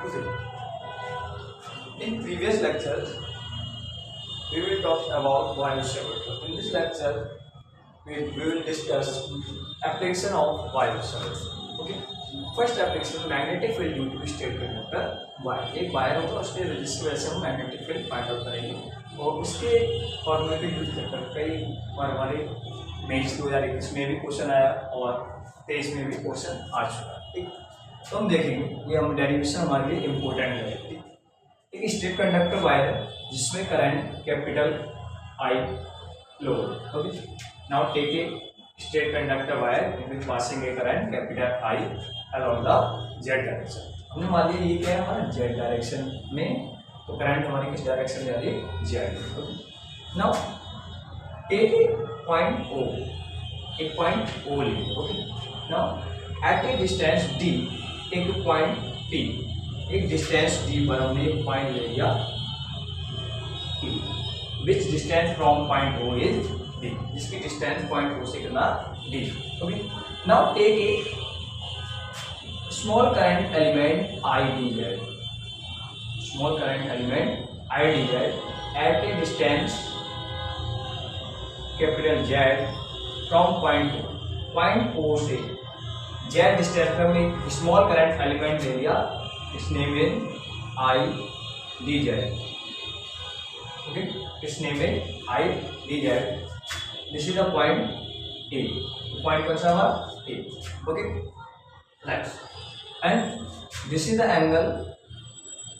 Okay. In previous lectures, we will talk about Biot-Savart. In this lecture, we will discuss application of Biot-Savart. Okay. First application magnetic field due to straight conductor wire. एक wire होता है उसके जिसकी वजह से हम magnetic field find out करेंगे और उसके फॉर्मूले को यूज कर कई बार हमारे मेंस 2021 में भी क्वेश्चन आया और 23 में भी क्वेश्चन आ चुका है. ठीक, तो हम देखेंगे ये हम डेरिवेशन हमारे लिए इम्पोर्टेंट है. एक स्ट्रेट कंडक्टर वायर है जिसमें current capital I flow. Okay, now take a straight conductor wire in which passing a current capital I along the Z direction. हमने मान लिया ये क्या है हमारा जेड डायरेक्शन में, तो करंट हमारी किस डायरेक्शन में जा रही है Z. Now take a point O, एक पॉइंट ओ ले. Okay, now at a distance D take a point P. एक डिस्टेंस डी पर हमने एक पॉइंट ले लिया P. Which distance from point O is D, जिसकी डिस्टेंस पॉइंट ओ से कितना D. Okay, now take a small current element IDZ, small current element IDZ at a distance capital Z from point O. Point O से Z distance पर हमने small current element ले लिया, its name is IDZ. Okay, its name is IDZ. This is the point A. Point कौन सा हमारा A. Okay, next. And this is the angle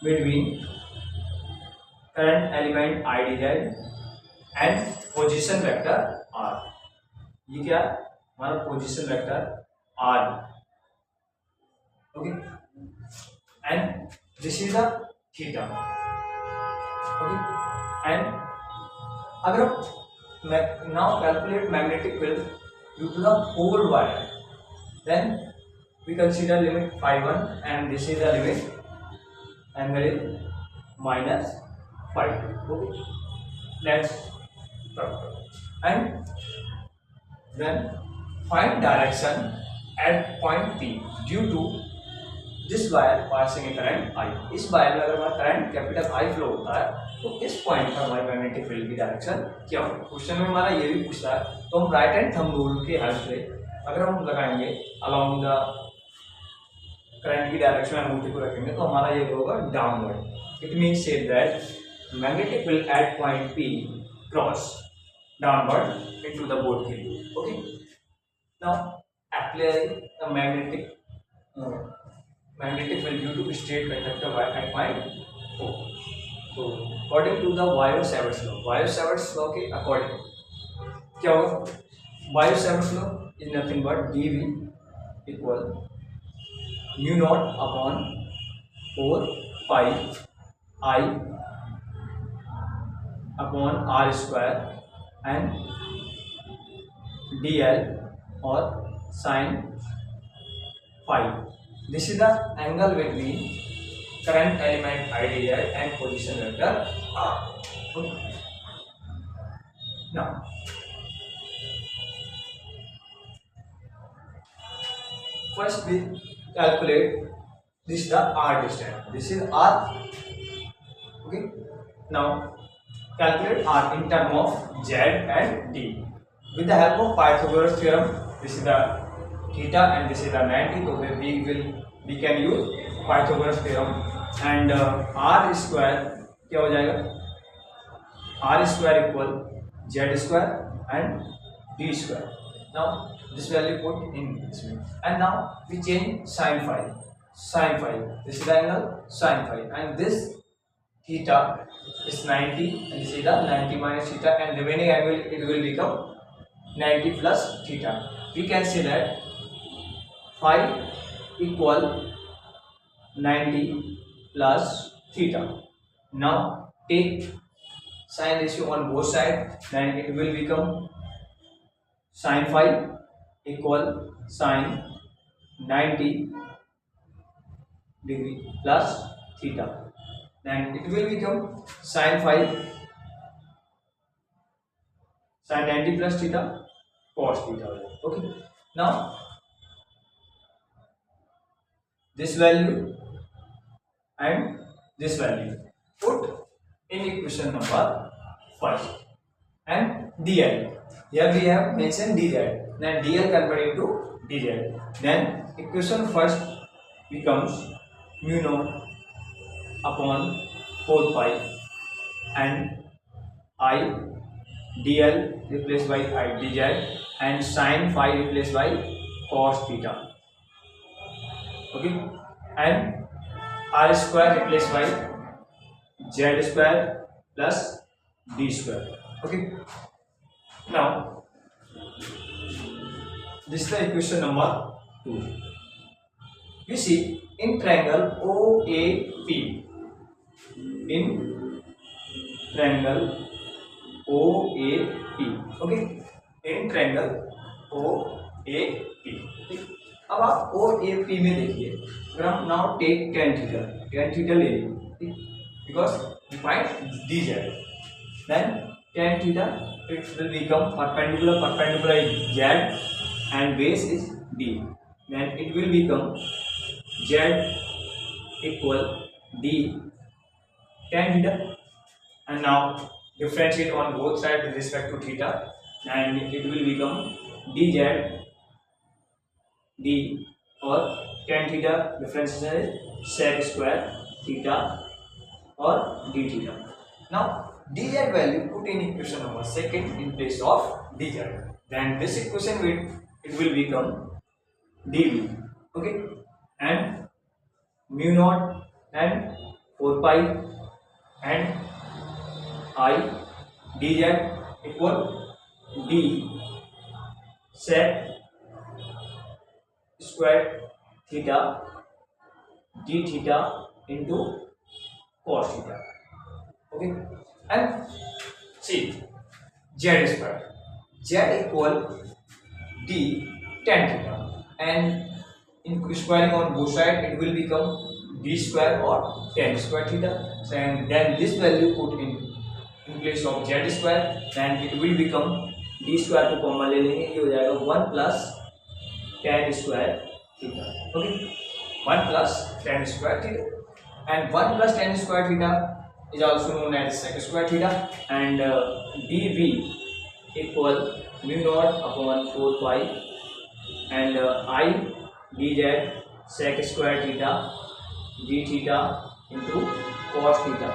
between current element IDZ and position vector R. ये क्या है हमारा position vector R. Okay, and this is the theta. Okay, and अगर now calculate magnetic field due to the whole wire, then we consider limit phi 1 and this is the limit angle is minus phi 2. Okay, let's talk. And then find direction at point P due to this wire passing a current I. इस wire में अगर हमारा current capital I flow होता है तो इस point पर हमारी मैग्नेटिक फील्ड की डायरेक्शन क्या होगी. क्वेश्चन में हमारा ये भी पूछता है, तो हम राइट हैंड थंब रूल के हेल्प से अगर हम लगाएंगे अलोंग द करंट की डायरेक्शन अंगूठे को रखेंगे तो हमारा ये होगा downward. It means said that magnetic field at point P cross downward into the both field. Okay, now apply the magnetic field due to straight conductor wire at point O. तो according to the Biot-Savart law, Biot-Savart law के according क्या होगा, Biot-Savart law is nothing but dV equal mu naught upon 4 pi I upon R square and dl or sin phi. This is the angle between current element IDZ and position vector R. Okay. Now first we calculate this the R distance. This is R. Okay, now calculate R in term of Z and D with the help of Pythagoras theorem. This is the theta and this is the 90, so we can use Pythagoras theorem and R square क्या हो जाएगा, R square equal Z square and D square. Now this value put in this way and now we change sin phi. Sin phi, this is the angle sin phi and this theta is 90 and this is the 90 minus theta and remaining angle it will become 90 plus theta. We can say that phi equal 90 plus theta. Now take sin ratio on both sides, then it will become sin phi equal sin 90 degree plus theta. Then it will become sin phi sin 90 plus theta cos theta. Okay, now this value and this value put in equation number first, and dl. Here we have mentioned dz, then dl converted into dz. Then equation first becomes mu naught upon 4 pi and I dl replaced by I dz and sin phi replaced by cos theta. Okay, and r square replaced by z square plus d square. Okay, now this is the equation number 2. We see in triangle OAP, in triangle OAP, okay, in triangle OAP. अब आप OAP में देखिए, अगर हम now take tan theta ले लीजिए, because we find dz, then tan theta it will become perpendicular is z and base is d, then it will become z equal d tan theta, and now differentiate on both sides with respect to theta, and it will become dz d, or tan theta differentiation is sec square theta or d theta. Now dz value put in equation number second in place of dz, then this equation will become dv. Okay, and mu naught and 4 pi and I dz equal d sec square theta d theta into cos theta. Okay, and see z square, z equal d tan theta, and in squaring on both sides it will become d square or tan square theta, and then this value put in place of z square, then it will become d square को common ले लेंगे, ये हो जाएगा 1 plus tan square theta. Okay, 1 plus tan square theta, and 1 plus tan square theta is also known as sec square theta, and dv equal mu naught upon 4 pi and I dz sec square theta d theta into cos theta.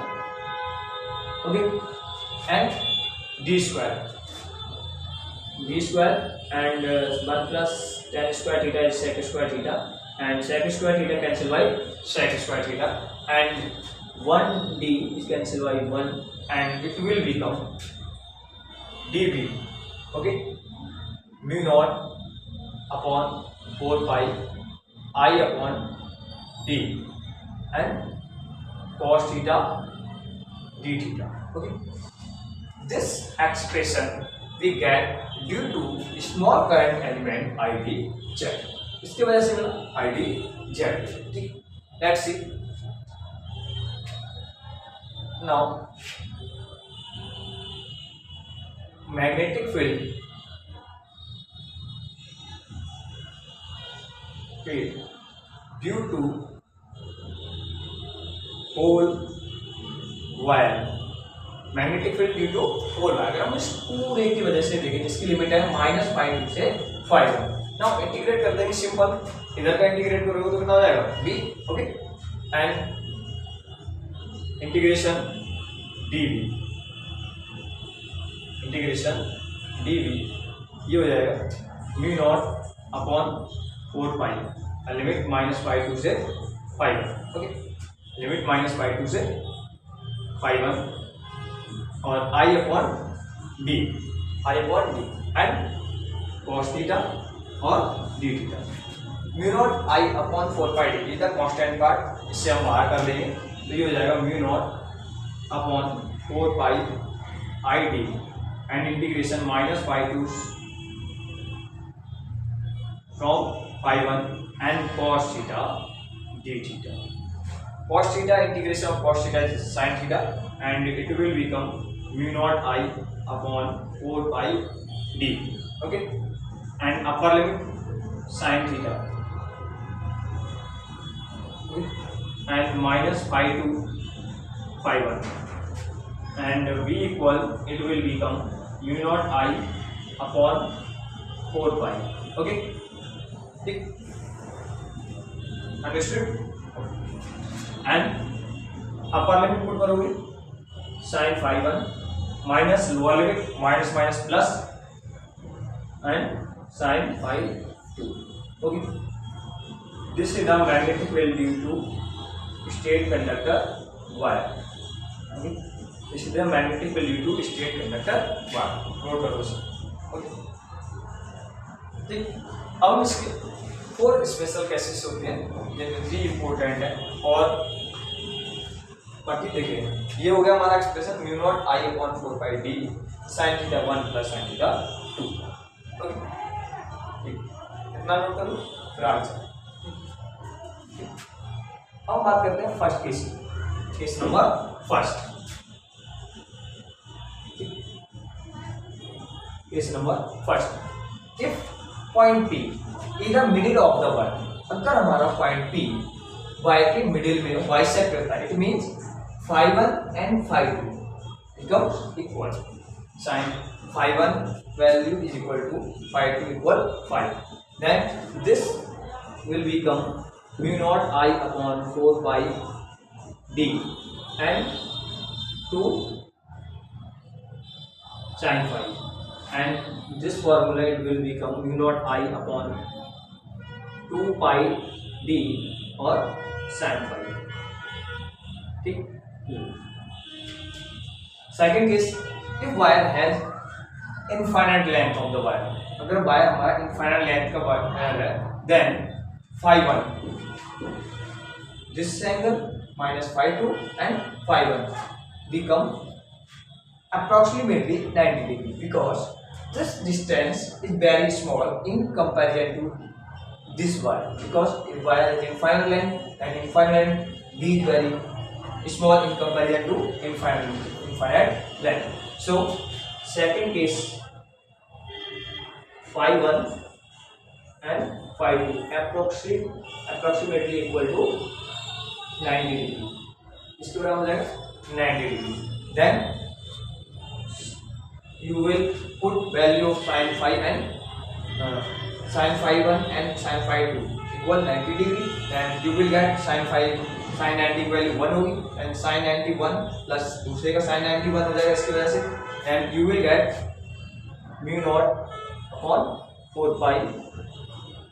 Okay, and d square and 1 plus tan square theta is sec square theta, and sec square theta cancel by sec square theta, and 1 d is cancelled by 1, and it will become dv. Okay, mu naught upon 4 pi I upon d and cos theta d theta. Okay, this expression we get due to small current element ID Z. इसके वजह से मिला ID Z. ठीक, let's see. Now magnetic field due to whole wire, magnetic field due to whole wire, अगर हम इस पूरे की वजह से देखें जिसकी लिमिट है -5 से 5, नाउ इंटीग्रेट कर देंगे सिंपल, इधर का इंटीग्रेट करोगे तो कितना हो जाएगा b. Okay, and integration dv ये हो जाएगा म्यू नॉट अपॉन 4 पाई, लिमिट -5 से 5. ओके, लिमिट -5 से 5 और I upon d and cos theta और d theta. Mu naught I upon 4 pi D the constant part, इससे हम बाहर कर देंगे तो ये हो जाएगा mu naught upon 4 pi I d and integration -5 to from 5 and cos theta d theta. Cos theta integration of cos theta is sin theta, and it will become mu naught I upon 4 pi d. Okay, and upper limit sin theta. Okay. and minus phi 2 phi 1, and v equal, it will become u naught I upon 4 pi. Okay, ठीक, understood? And upper limit put करोगे sin phi 1 minus lower limit minus minus plus and sin phi 2. Okay, this is the magnetic field due to state conductor wire. Okay, this is the magnetic field due to state conductor wire. Note करो इसे. Okay, ठीक. अब इसके 4 special cases होते हैं जिनमें 3 important है. और बाकी देखिए, ये हो गया हमारा एक्सप्रेशन म्यू नॉट आई upon 4 pi D sine theta 1 plus sine theta 2. Okay, ठीक, इतना नोट करो फिर आंसर. अब बात करते हैं फर्स्ट केस की. Case number first. Case number first. If point P is the middle of the wire, अगर हमारा पॉइंट पी वायर के मिडिल में बाइसेक्ट करता है, it means phi 1 and phi 2 becomes equal. Sin phi 1 value is equal to phi 2 equal 5. Then this will become mu naught I upon 4 pi d and 2 sin phi, and this formula it will become mu naught I upon 2 pi d or sin phi. ठीक. Second case, if wire has infinite length of the wire, अगर wire हमारा infinite length का wire है, then phi 1 this angle minus phi 2 and phi 1 become approximately 90 degree because this distance is very small in comparison to this wire, because if wire is infinite length and infinite length d is very small in comparison to infinite length. So second case, phi 1 and phi 2 approximately equal to 90 degree. इसके बाद हो जाएगा 90 degree. Then you will put value of sin phi and sin phi 1 and sin phi 2 equal 90 degree, and you will get sin 90 की value 1 होगी, and sin 90 1 plus दूसरे का sin 90 1 हो जाएगा इसकी वजह से, and you will get mu naught upon 4 pi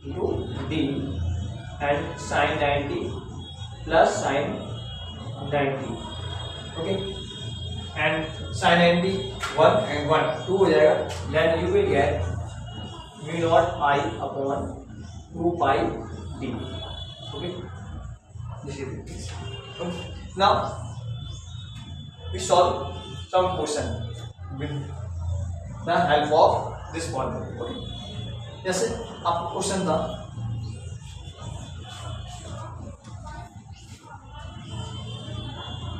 into d and sin 90 plus sin 90. Okay, and sin 90 1 and 1 2 हो जाएगा, then you will get mu naught I upon 2 pi d. Okay, this is it. Now we solve some question with the help of this formula. Okay, जैसे आपको question था